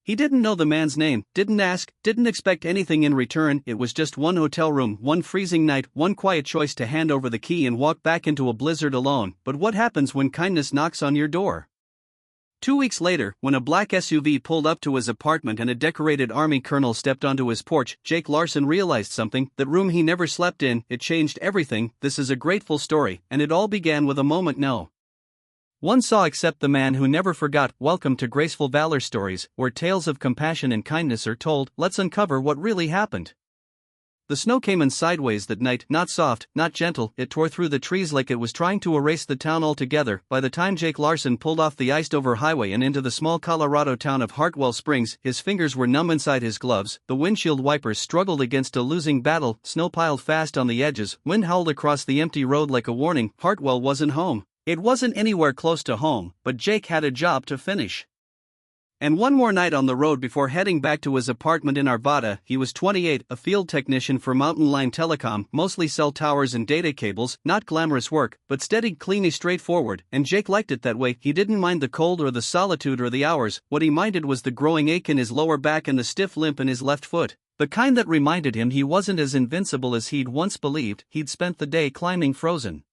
He didn't know the man's name, didn't ask, didn't expect anything in return. It was just one hotel room, one freezing night, one quiet choice to hand over the key and walk back into a blizzard alone. But what happens when kindness knocks on your door? 2 weeks later, when a black SUV pulled up to his apartment and a decorated army colonel stepped onto his porch, Jake Larson realized something. That room he never slept in, it changed everything. This is a grateful story, and it all began with a moment no one saw except the man who never forgot. Welcome to Graceful Valor Stories, where tales of compassion and kindness are told. Let's uncover what really happened. The snow came in sideways that night, not soft, not gentle. It tore through the trees like it was trying to erase the town altogether. By the time Jake Larson pulled off the iced-over highway and into the small Colorado town of Hartwell Springs, his fingers were numb inside his gloves. The windshield wipers struggled against a losing battle. Snow piled fast on the edges. Wind howled across the empty road like a warning. Hartwell wasn't home. It wasn't anywhere close to home, but Jake had a job to finish. And one more night on the road before heading back to his apartment in Arvada. He was 28, a field technician for Mountain Line Telecom, mostly cell towers and data cables. Not glamorous work, but steady, clean, straightforward, and Jake liked it that way. He didn't mind the cold or the solitude or the hours. What he minded was the growing ache in his lower back and the stiff limp in his left foot. The kind that reminded him he wasn't as invincible as he'd once believed. He'd spent the day climbing frozen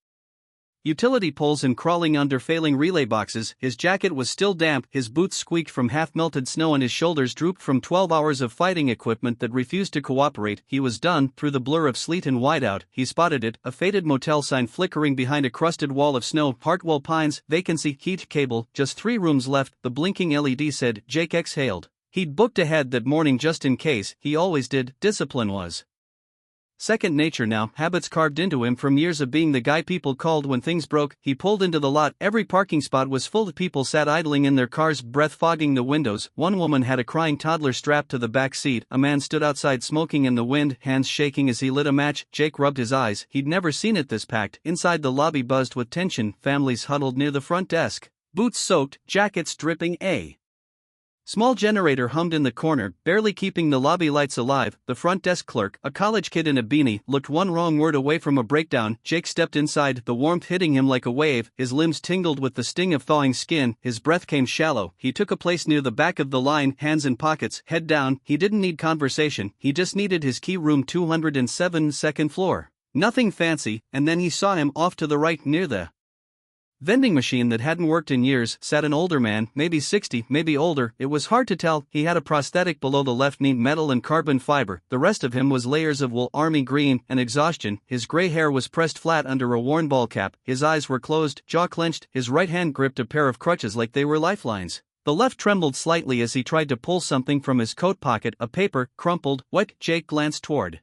utility poles and crawling under failing relay boxes. His jacket was still damp, his boots squeaked from half-melted snow and his shoulders drooped from 12 hours of fighting equipment that refused to cooperate. He was done. Through the blur of sleet and whiteout, he spotted it, a faded motel sign flickering behind a crusted wall of snow. Hartwell Pines, vacancy, heat cable, just 3 rooms left, the blinking LED said. Jake exhaled. He'd booked ahead that morning just in case. He always did. Discipline was second nature now, habits carved into him from years of being the guy people called when things broke. He pulled into the lot. Every parking spot was full. People sat idling in their cars, breath fogging the windows. One woman had a crying toddler strapped to the back seat. A man stood outside smoking in the wind, hands shaking as he lit a match. Jake rubbed his eyes. He'd never seen it this packed. Inside, the lobby buzzed with tension. Families huddled near the front desk, boots soaked, jackets dripping. A small generator hummed in the corner, barely keeping the lobby lights alive. The front desk clerk, a college kid in a beanie, looked one wrong word away from a breakdown. Jake stepped inside, the warmth hitting him like a wave. His limbs tingled with the sting of thawing skin. His breath came shallow. He took a place near the back of the line, hands in pockets, head down. He didn't need conversation. He just needed his key. Room 207, second floor. Nothing fancy. And then he saw him off to the right near the vending machine that hadn't worked in years. Sat an older man, maybe 60, maybe older. It was hard to tell. He had a prosthetic below the left knee, metal and carbon fiber. The rest of him was layers of wool, army green, and exhaustion. His gray hair was pressed flat under a worn ball cap. His eyes were closed, jaw clenched. His right hand gripped a pair of crutches like they were lifelines. The left trembled slightly as he tried to pull something from his coat pocket. A paper, crumpled, wet. Jake glanced toward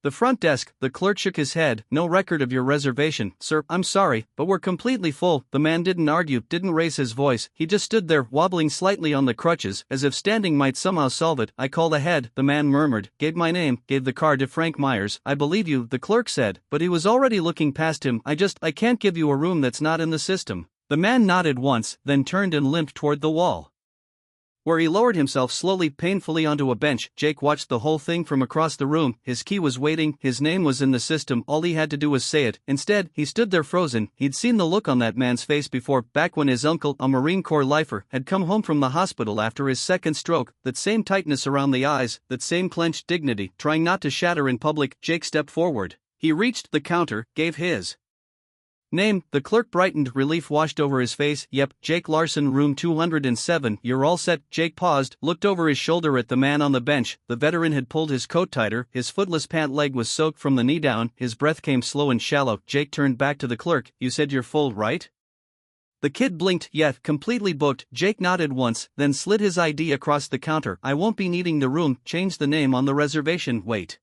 the front desk. The clerk shook his head. No record of your reservation, sir. I'm sorry, but we're completely full. The man didn't argue, didn't raise his voice. He just stood there, wobbling slightly on the crutches, as if standing might somehow solve it. I called ahead, the man murmured, gave my name, gave the card to Frank Myers. I believe you, the clerk said, but he was already looking past him. I can't give you a room that's not in the system. The man nodded once, then turned and limped toward the wall, where he lowered himself slowly, painfully onto a bench. Jake watched the whole thing from across the room. His key was waiting, his name was in the system. All he had to do was say it. Instead, he stood there frozen. He'd seen the look on that man's face before, back when his uncle, a Marine Corps lifer, had come home from the hospital after his second stroke. That same tightness around the eyes, that same clenched dignity, trying not to shatter in public. Jake stepped forward. He reached the counter, gave his name. The clerk brightened, relief washed over his face. Yep, Jake Larson, room 207. You're all set. Jake paused, looked over his shoulder at the man on the bench. The veteran had pulled his coat tighter, his footless pant leg was soaked from the knee down, his breath came slow and shallow. Jake turned back to the clerk. You said you're full, right? The kid blinked. Yeah, completely booked. Jake nodded once, then slid his ID across the counter. I won't be needing the room. Change the name on the reservation. Wait.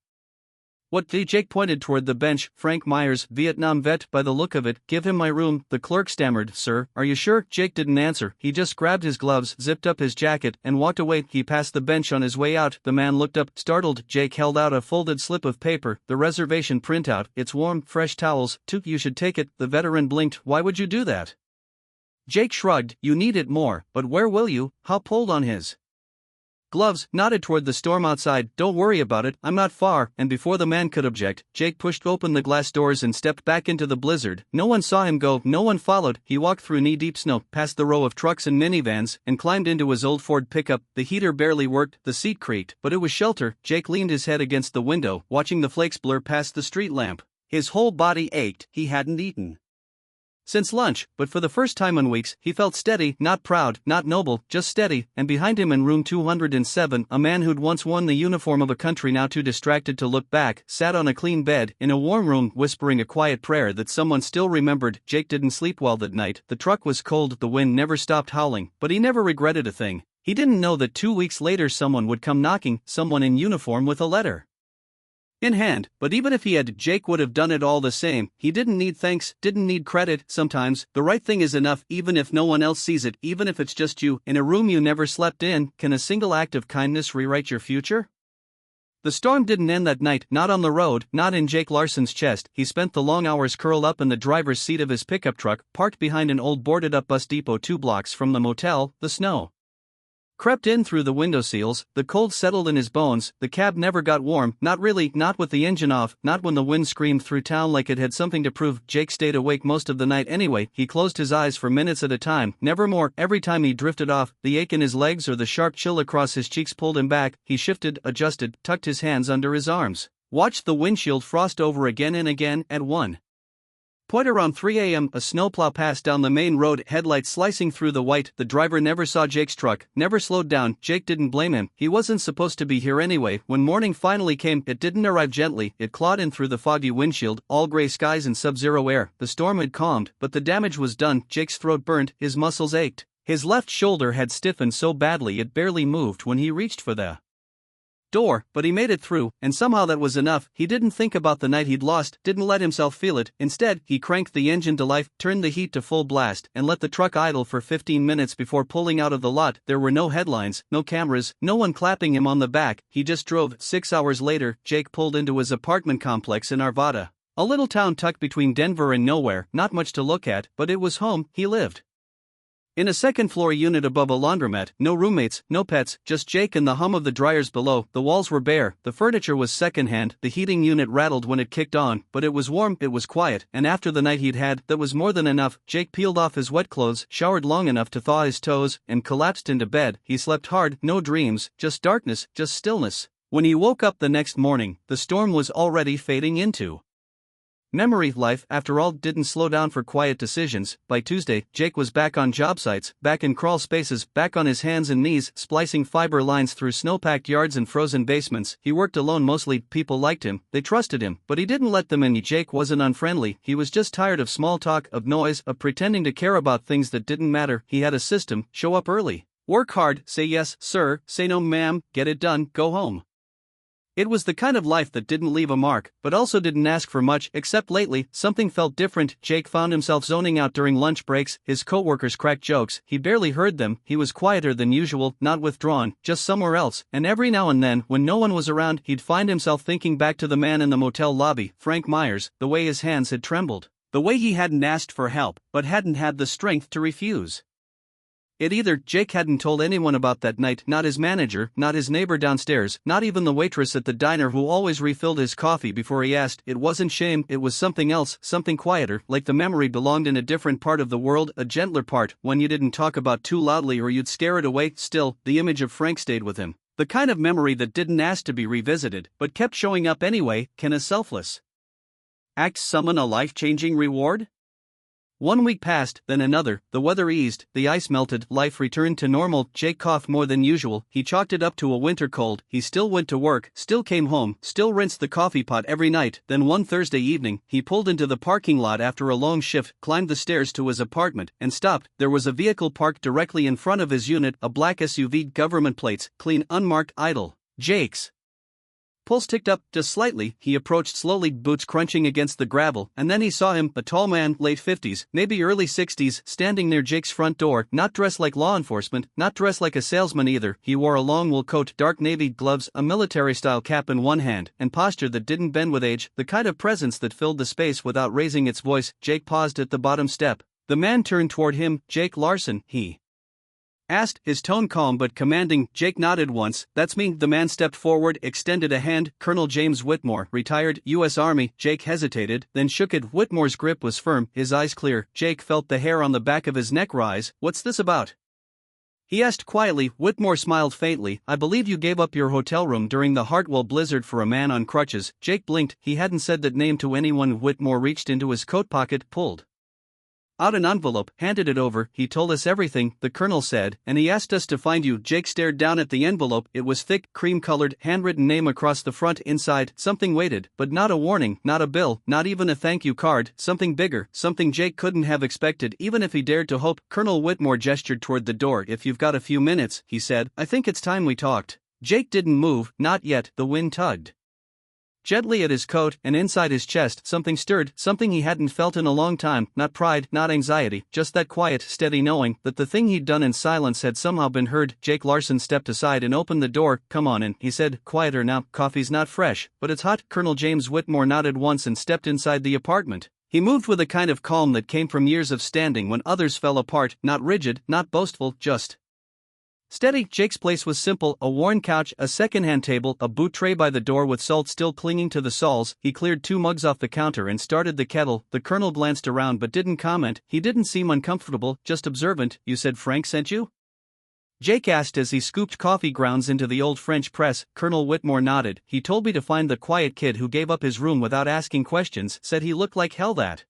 What? Jake pointed toward the bench. Frank Myers, Vietnam vet, by the look of it. Give him my room. The clerk stammered. Sir, are you sure? Jake didn't answer. He just grabbed his gloves, zipped up his jacket, and walked away. He passed the bench on his way out. The man looked up, startled. Jake held out a folded slip of paper, the reservation printout. It's warm, fresh towels. Too, you should take it. The veteran blinked. Why would you do that? Jake shrugged. You need it more, but where will you? Hop pulled on his gloves, nodded toward the storm outside. "Don't worry about it, I'm not far," and before the man could object, Jake pushed open the glass doors and stepped back into the blizzard. No one saw him go, no one followed. He walked through knee-deep snow, past the row of trucks and minivans, and climbed into his old Ford pickup. The heater barely worked, the seat creaked, but it was shelter. Jake leaned his head against the window, watching the flakes blur past the street lamp. His whole body ached. He hadn't eaten since lunch, but for the first time in weeks, he felt steady, not proud, not noble, just steady. And behind him in room 207, a man who'd once worn the uniform of a country now too distracted to look back, sat on a clean bed, in a warm room, whispering a quiet prayer that someone still remembered. Jake didn't sleep well that night. The truck was cold, the wind never stopped howling, but he never regretted a thing. He didn't know that 2 weeks later someone would come knocking, someone in uniform with a letter in hand, but even if he had, Jake would have done it all the same. He didn't need thanks, didn't need credit. Sometimes, the right thing is enough, even if no one else sees it, even if it's just you, in a room you never slept in. Can a single act of kindness rewrite your future? The storm didn't end that night, not on the road, not in Jake Larson's chest. He spent the long hours curled up in the driver's seat of his pickup truck, parked behind an old boarded-up bus depot 2 blocks from the motel. The snow crept in through the window seals, the cold settled in his bones. The cab never got warm, not really, not with the engine off, not when the wind screamed through town like it had something to prove. Jake stayed awake most of the night anyway. He closed his eyes for minutes at a time, never more. Every time he drifted off, the ache in his legs or the sharp chill across his cheeks pulled him back. He shifted, adjusted, tucked his hands under his arms, watched the windshield frost over again and again. At 1 point around 3 a.m., a snowplow passed down the main road, headlights slicing through the white. The driver never saw Jake's truck, never slowed down. Jake didn't blame him. He wasn't supposed to be here anyway. When morning finally came, it didn't arrive gently. It clawed in through the foggy windshield, all gray skies and sub-zero air. The storm had calmed, but the damage was done. Jake's throat burned, his muscles ached. His left shoulder had stiffened so badly it barely moved when he reached for the door, but he made it through, and somehow that was enough. He didn't think about the night he'd lost, didn't let himself feel it. Instead, he cranked the engine to life, turned the heat to full blast, and let the truck idle for 15 minutes before pulling out of the lot. There were no headlines, no cameras, no one clapping him on the back. He just drove. 6 hours later, Jake pulled into his apartment complex in Arvada, a little town tucked between Denver and nowhere. Not much to look at, but it was home. He lived in a second-floor unit above a laundromat. No roommates, no pets, just Jake and the hum of the dryers below. The walls were bare, the furniture was secondhand, the heating unit rattled when it kicked on, but it was warm, it was quiet, and after the night he'd had, that was more than enough. Jake peeled off his wet clothes, showered long enough to thaw his toes, and collapsed into bed. He slept hard, no dreams, just darkness, just stillness. When he woke up the next morning, the storm was already fading into memory. Life, after all, didn't slow down for quiet decisions. By Tuesday, Jake was back on job sites, back in crawl spaces, back on his hands and knees, splicing fiber lines through snow-packed yards and frozen basements. He worked alone mostly. People liked him, they trusted him, but he didn't let them in. Jake wasn't unfriendly, he was just tired of small talk, of noise, of pretending to care about things that didn't matter. He had a system: show up early, work hard, say yes, sir, say no, ma'am, get it done, go home. It was the kind of life that didn't leave a mark, but also didn't ask for much. Except lately, something felt different. Jake found himself zoning out during lunch breaks. His coworkers cracked jokes, he barely heard them. He was quieter than usual, not withdrawn, just somewhere else. And every now and then, when no one was around, he'd find himself thinking back to the man in the motel lobby, Frank Myers, the way his hands had trembled, the way he hadn't asked for help, but hadn't had the strength to refuse it either. Jake hadn't told anyone about that night, not his manager, not his neighbor downstairs, not even the waitress at the diner who always refilled his coffee before he asked. It wasn't shame, it was something else, something quieter, like the memory belonged in a different part of the world, a gentler part, one you didn't talk about too loudly or you'd scare it away. Still, the image of Frank stayed with him. The kind of memory that didn't ask to be revisited, but kept showing up anyway. Can a selfless act summon a life-changing reward? 1 week passed, then another. The weather eased, the ice melted, life returned to normal. Jake coughed more than usual. He chalked it up to a winter cold. He still went to work, still came home, still rinsed the coffee pot every night. Then one Thursday evening, he pulled into the parking lot after a long shift, climbed the stairs to his apartment, and stopped. There was a vehicle parked directly in front of his unit, a black SUV, government plates, clean, unmarked, idle. Jake's pulse ticked up, just slightly. He approached slowly, boots crunching against the gravel, and then he saw him, a tall man, late 50s, maybe early 60s, standing near Jake's front door, not dressed like law enforcement, not dressed like a salesman either. He wore a long wool coat, dark navy gloves, a military-style cap in one hand, and posture that didn't bend with age, the kind of presence that filled the space without raising its voice. Jake paused at the bottom step. The man turned toward him. Jake Larson, he asked, his tone calm but commanding. Jake nodded once. "That's me." The man stepped forward, extended a hand. "Colonel James Whitmore, retired, U.S. Army." Jake hesitated, then shook it. Whitmore's grip was firm, his eyes clear. Jake felt the hair on the back of his neck rise. "What's this about?" he asked quietly. Whitmore smiled faintly. "I believe you gave up your hotel room during the Hartwell blizzard for a man on crutches." Jake blinked. He hadn't said that name to anyone. Whitmore reached into his coat pocket, pulled out an envelope, handed it over. "He told us everything," the colonel said, "and he asked us to find you." Jake stared down at the envelope. It was thick, cream-colored, handwritten name across the front. Inside, something waited, but not a warning, not a bill, not even a thank you card. Something bigger, something Jake couldn't have expected even if he dared to hope. Colonel Whitmore gestured toward the door. "If you've got a few minutes," he said, "I think it's time we talked." Jake didn't move, not yet. The wind tugged gently at his coat, and inside his chest something stirred, something he hadn't felt in a long time. Not pride, not anxiety, just that quiet, steady knowing that the thing he'd done in silence had somehow been heard. Jake Larson stepped aside and opened the door. "Come on in," he said, quieter now. "Coffee's not fresh, but it's hot." Colonel James Whitmore nodded once and stepped inside the apartment. He moved with a kind of calm that came from years of standing when others fell apart, not rigid, not boastful, just steady. Jake's place was simple: a worn couch, a second-hand table, a boot tray by the door with salt still clinging to the soles. He cleared 2 mugs off the counter and started the kettle. The colonel glanced around but didn't comment. He didn't seem uncomfortable, just observant. "You said Frank sent you?" Jake asked as he scooped coffee grounds into the old French press. Colonel Whitmore nodded. "He told me to find the quiet kid who gave up his room without asking questions, said he looked like hell that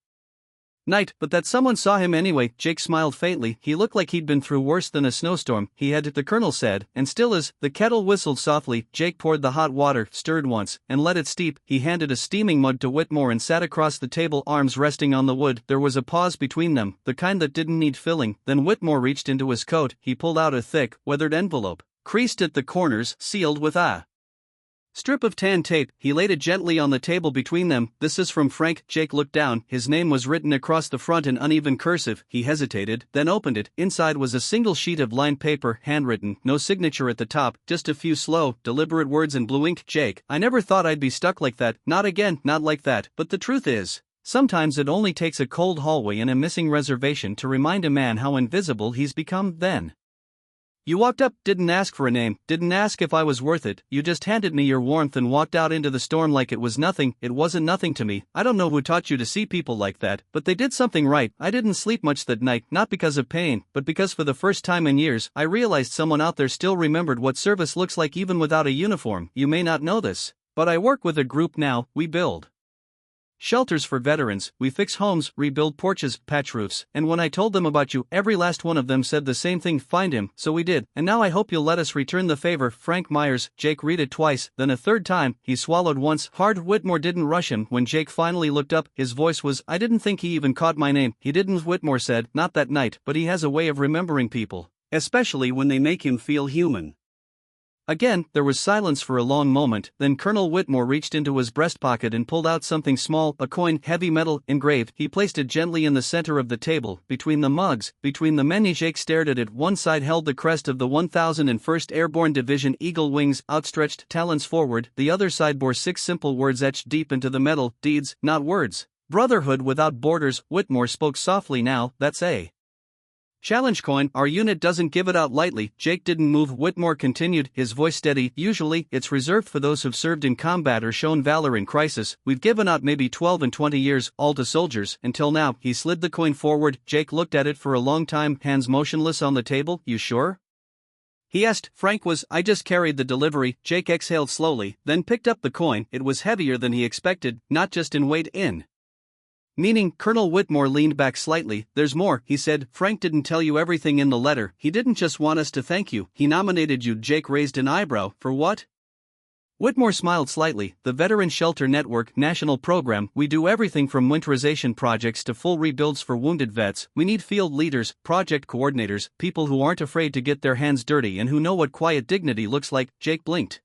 night, but that someone saw him anyway." Jake smiled faintly. "He looked like he'd been through worse than a snowstorm. He had," the colonel said, "and still is." The kettle whistled softly. Jake poured the hot water, stirred once, and let it steep. He handed a steaming mug to Whitmore and sat across the table, arms resting on the wood. There was a pause between them, the kind that didn't need filling. Then Whitmore reached into his coat. He pulled out a thick, weathered envelope, creased at the corners, sealed with a strip of tan tape. He laid it gently on the table between them. "This is from Frank." Jake looked down. His name was written across the front in uneven cursive. He hesitated, then opened it. Inside was a single sheet of lined paper, handwritten, no signature at the top, just a few slow, deliberate words in blue ink. "Jake, I never thought I'd be stuck like that. Not again, not like that. But the truth is, sometimes it only takes a cold hallway and a missing reservation to remind a man how invisible he's become. Then you walked up, didn't ask for a name, didn't ask if I was worth it. You just handed me your warmth and walked out into the storm like it was nothing." "It wasn't nothing to me. I don't know who taught you to see people like that, but they did something right." "I didn't sleep much that night, not because of pain, but because for the first time in years, I realized someone out there still remembered what service looks like even without a uniform. You may not know this, but I work with a group now. We build shelters for veterans, we fix homes, rebuild porches, patch roofs, and when I told them about you, every last one of them said the same thing: find him. So we did, and now I hope you'll let us return the favor. Frank Myers." Jake read it twice, then a third time. He swallowed once hard. Whitmore didn't rush him. When Jake finally looked up, his voice was, "I didn't think he even caught my name." "He didn't," Whitmore said, "not that night, but he has a way of remembering people, especially when they make him feel human." Again, there was silence for a long moment. Then Colonel Whitmore reached into his breast pocket and pulled out something small, a coin, heavy metal, engraved. He placed it gently in the center of the table, between the mugs, between the menu. Jake stared at it. One side held the crest of the 1001st Airborne Division, eagle wings, outstretched, talons forward. The other side bore 6 simple words etched deep into the metal: deeds, not words. "Brotherhood without borders." Whitmore spoke softly now. "That's a challenge coin. Our unit doesn't give it out lightly." Jake didn't move. Whitmore continued, his voice steady. "Usually, it's reserved for those who've served in combat or shown valor in crisis. We've given out maybe 12 and 20 years, all to soldiers, until now." He slid the coin forward. Jake looked at it for a long time, hands motionless on the table. "You sure?" he asked. Frank was. "I just carried the delivery." Jake exhaled slowly, then picked up the coin. It was heavier than he expected, not just in weight, in meaning. Colonel Whitmore leaned back slightly. "There's more," he said. "Frank didn't tell you everything in the letter. He didn't just want us to thank you, he nominated you." Jake raised an eyebrow. "For what?" Whitmore smiled slightly. "The Veteran Shelter Network national program. We do everything from winterization projects to full rebuilds for wounded vets. We need field leaders, project coordinators, people who aren't afraid to get their hands dirty and who know what quiet dignity looks like." Jake blinked.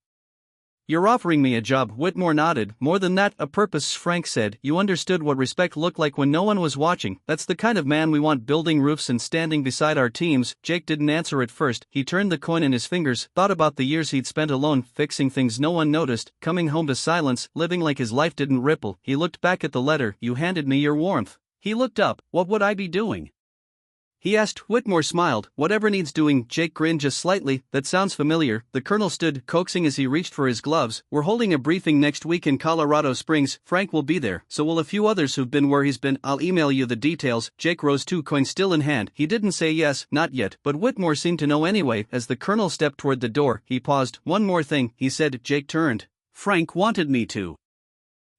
"You're offering me a job?" Whitmore nodded. "More than that, a purpose," Frank said. "You understood what respect looked like when no one was watching. That's the kind of man we want building roofs and standing beside our teams." Jake didn't answer at first. He turned the coin in his fingers, thought about the years he'd spent alone, fixing things no one noticed, coming home to silence, living like his life didn't ripple. He looked back at the letter. "You handed me your warmth." He looked up. "What would I be doing?" he asked. Whitmore smiled. Whatever needs doing. Jake grinned just slightly. That sounds familiar. The colonel stood, coaxing as he reached for his gloves. We're holding a briefing next week in Colorado Springs. Frank will be there, so will a few others who've been where he's been. I'll email you the details. Jake rose too, coin still in hand. He didn't say yes, not yet, but Whitmore seemed to know anyway. As the colonel stepped toward the door, he paused. One more thing, he said. Jake turned. Frank wanted me to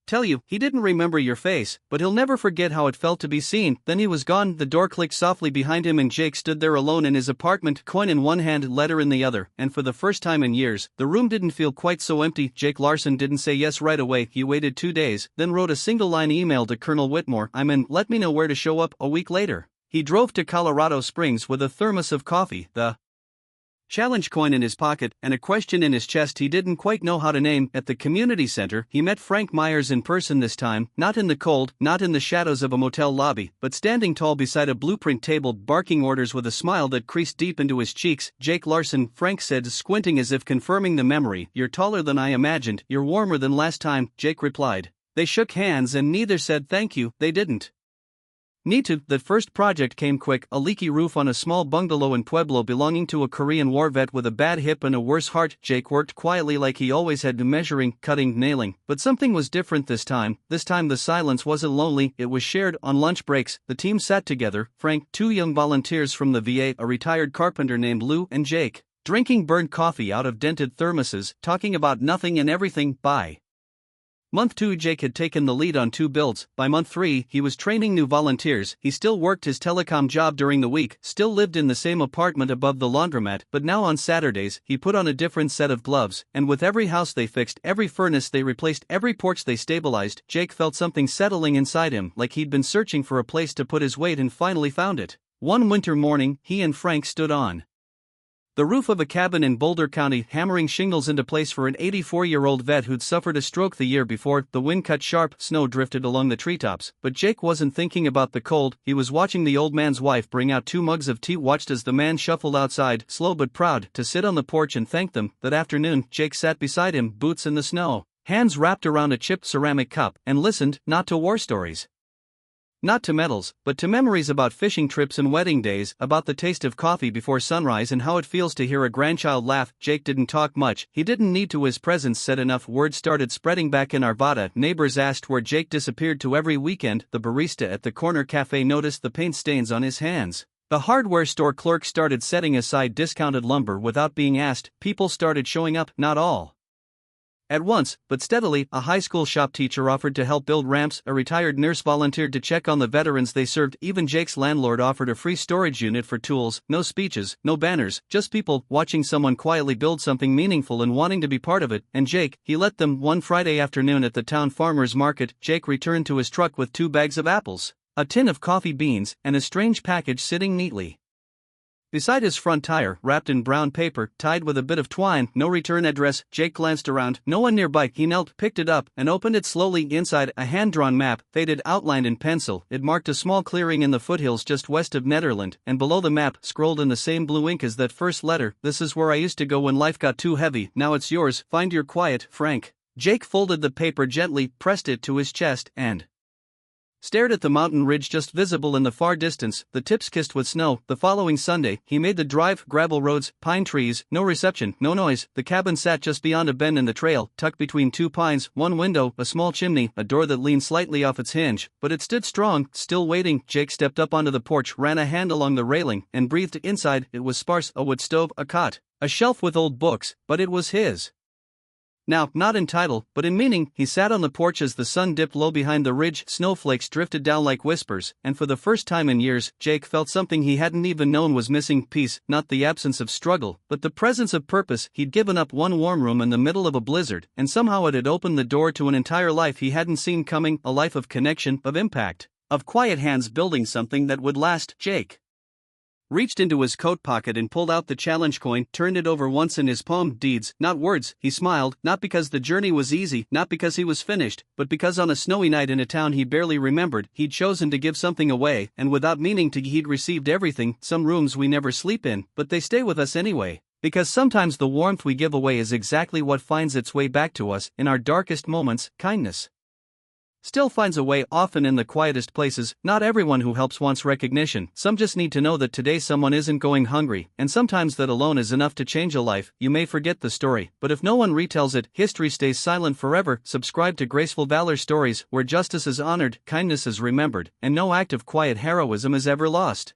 tell you, he didn't remember your face, but he'll never forget how it felt to be seen. Then he was gone. The door clicked softly behind him and Jake stood there alone in his apartment, coin in one hand, letter in the other, and for the first time in years, the room didn't feel quite so empty. Jake Larson didn't say yes right away. He waited 2 days, then wrote a single-line email to Colonel Whitmore. I'm in, let me know where to show up. A week later, he drove to Colorado Springs with a thermos of coffee, the challenge coin in his pocket, and a question in his chest he didn't quite know how to name. At the community center, he met Frank Myers in person this time, not in the cold, not in the shadows of a motel lobby, but standing tall beside a blueprint table, barking orders with a smile that creased deep into his cheeks. Jake Larson, Frank said, squinting as if confirming the memory. You're taller than I imagined, you're warmer than last time, Jake replied. They shook hands and neither said thank you. They didn't need to. The first project came quick, a leaky roof on a small bungalow in Pueblo belonging to a Korean War vet with a bad hip and a worse heart. Jake worked quietly like he always had, measuring, cutting, nailing, but something was different this time. This time the silence wasn't lonely, it was shared. On lunch breaks, the team sat together, Frank, 2 young volunteers from the VA, a retired carpenter named Lou, and Jake, drinking burned coffee out of dented thermoses, talking about nothing and everything. By Month 2, Jake had taken the lead on 2 builds. By month 3, he was training new volunteers. He still worked his telecom job during the week, still lived in the same apartment above the laundromat, but now on Saturdays, he put on a different set of gloves, and with every house they fixed, every furnace they replaced, every porch they stabilized, Jake felt something settling inside him, like he'd been searching for a place to put his weight and finally found it. One winter morning, he and Frank stood on the roof of a cabin in Boulder County, hammering shingles into place for an 84-year-old vet who'd suffered a stroke the year before. The wind cut sharp, snow drifted along the treetops, but Jake wasn't thinking about the cold. He was watching the old man's wife bring out 2 mugs of tea, watched as the man shuffled outside, slow but proud, to sit on the porch and thank them. That afternoon, Jake sat beside him, boots in the snow, hands wrapped around a chipped ceramic cup, and listened, not to war stories, not to medals, but to memories about fishing trips and wedding days, about the taste of coffee before sunrise and how it feels to hear a grandchild laugh. Jake didn't talk much, he didn't need to. His presence said enough. Word started spreading back in Arvada. Neighbors asked where Jake disappeared to every weekend. The barista at the corner cafe noticed the paint stains on his hands. The hardware store clerk started setting aside discounted lumber without being asked. People started showing up, not all at once, but steadily. A high school shop teacher offered to help build ramps, a retired nurse volunteered to check on the veterans they served, even Jake's landlord offered a free storage unit for tools. No speeches, no banners, just people watching someone quietly build something meaningful and wanting to be part of it. And Jake, he let them. One Friday afternoon at the town farmer's market, Jake returned to his truck with 2 bags of apples, a tin of coffee beans, and a strange package sitting neatly beside his front tire, wrapped in brown paper, tied with a bit of twine. No return address. Jake glanced around, no one nearby. He knelt, picked it up, and opened it slowly. Inside, a hand-drawn map, faded, outlined in pencil. It marked a small clearing in the foothills just west of Nederland, and below the map, scrolled in the same blue ink as that first letter, "This is where I used to go when life got too heavy. Now it's yours. Find your quiet, Frank." Jake folded the paper gently, pressed it to his chest, and stared at the mountain ridge just visible in the far distance, the tips kissed with snow. The following Sunday, he made the drive, gravel roads, pine trees, no reception, no noise. The cabin sat just beyond a bend in the trail, tucked between 2 pines, 1 window, a small chimney, a door that leaned slightly off its hinge, but it stood strong, still waiting. Jake stepped up onto the porch, ran a hand along the railing, and breathed. Inside, it was sparse, a wood stove, a cot, a shelf with old books, but it was his. Now, not in title, but in meaning. He sat on the porch as the sun dipped low behind the ridge, snowflakes drifted down like whispers, and for the first time in years, Jake felt something he hadn't even known was missing. Peace, not the absence of struggle, but the presence of purpose. He'd given up 1 warm room in the middle of a blizzard, and somehow it had opened the door to an entire life he hadn't seen coming, a life of connection, of impact, of quiet hands building something that would last. Jake reached into his coat pocket and pulled out the challenge coin, turned it over once in his palm. Deeds, not words. He smiled, not because the journey was easy, not because he was finished, but because on a snowy night in a town he barely remembered, he'd chosen to give something away, and without meaning to, he'd received everything. Some rooms we never sleep in, but they stay with us anyway. Because sometimes the warmth we give away is exactly what finds its way back to us in our darkest moments. Kindness still finds a way, often in the quietest places. Not everyone who helps wants recognition, some just need to know that today someone isn't going hungry, and sometimes that alone is enough to change a life. You may forget the story, but if no one retells it, history stays silent forever. Subscribe to Graceful Valor Stories, where justice is honored, kindness is remembered, and no act of quiet heroism is ever lost.